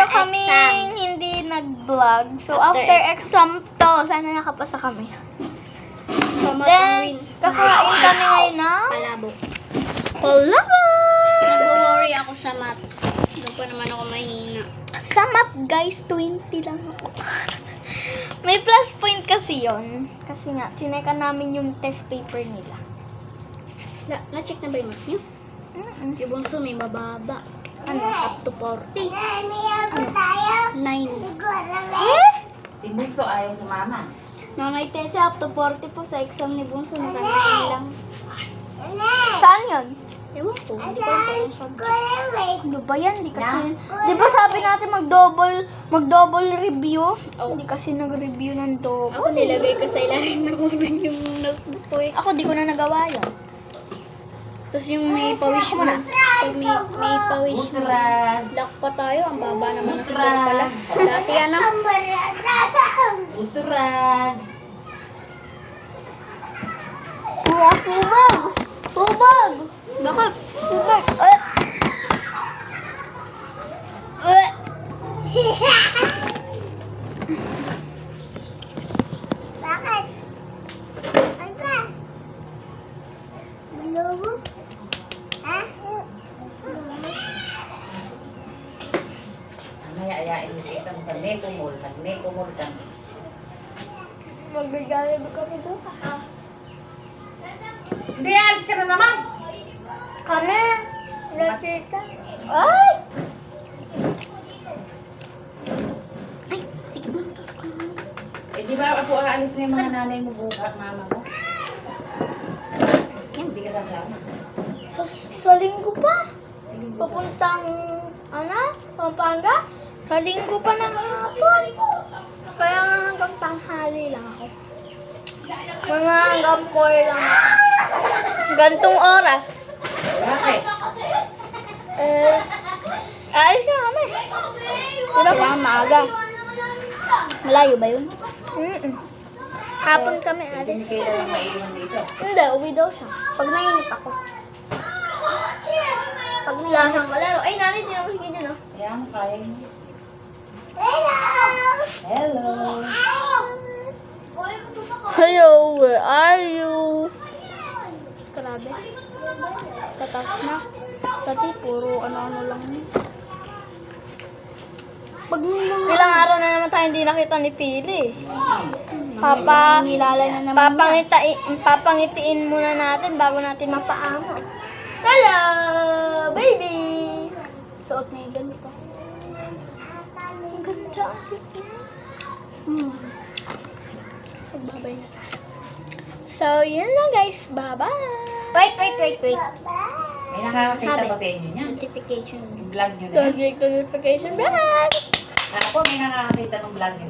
tagal kaming hindi nag-vlog. So, after exam to, sana nakapasa kami. So, Then, kakain kami ngayon ng palabok. palabok! Nag-worry ako sa math. Doon pa naman ako mahina. Sa math, guys, 20 lang ako. May plus point kasi yon. Kasi nga, chinekan namin yung test paper nila. Na-check na ba yung math niyo? Si Bunso may mababa. Ano? Up to 40. Ano? 9. Eh? Si Bunso ayaw sumama. Nanay Tese, up to 40 po sa exam ni Bunso. Nakarating lang. Saan yun? Ewan ko, hindi ko lang parang subject. Ano ba yan? Di kasi, di ba sabi natin mag-double review? Hindi kasi nag-review ng double. Ako nilagay ko sa ilalim ng ulo yung notebook ko eh. Ako di ko na nagawa yun. Tapos yung may pawish mo na. So, may pawish mo. Lock pa tayo. Ang baba naman ng score pala. Dati ano? Uturad. Hubog! Hubog! Bakit? Hubog! Bakit? Ano ba? Bulubo? Ha? Ang ayayain mo kita sa Neko Mall. Nag-Neko Mall kami. Magbigalit kami bukas. Hindi, alis ka na naman. Kami? Nakita? Ay! Ay, sige ba? Tutulog ka naman. Eh, di ba ako aalis na yung mga nanay mo bukas, mama mo? Yan, hindi ka sasama. Sa linggo pa? Papuntang, Pampanga? Sa linggo pa ng hapon. Kaya nga hanggang tanghali lang ako. Mga hanggang 4 lang ako. Gantong oras. Bakit? Alis na kami. Diba pa? Maaga. Malayo ba yun? Hapon kami Kasi alis. hindi kayo lang maiwan dito. Hindi, uwi daw siya. Pag nainip ako. Pag nilasang kalaro. Ay, nanay, di naman sige dyan, no? Kaya mo kaya niyo. Hello! Hello. Hello, where are you? Grabe. Tatas na. Dati, puro ano-ano lang. Ilang araw na naman tayo hindi nakita ni Pili. Papangitiin muna natin bago natin mapaamo. Hello, baby! Suot na yung ganito. Ang ganda ang cute niya. Magbabay na tayo. So, yun lang guys. Bye-bye! Wait. May nakakakita ba sa inyo niyan? Notification. Vlog nyo na yan. Don't click the notification bell! Ako, may nakakakita ng vlog nyo na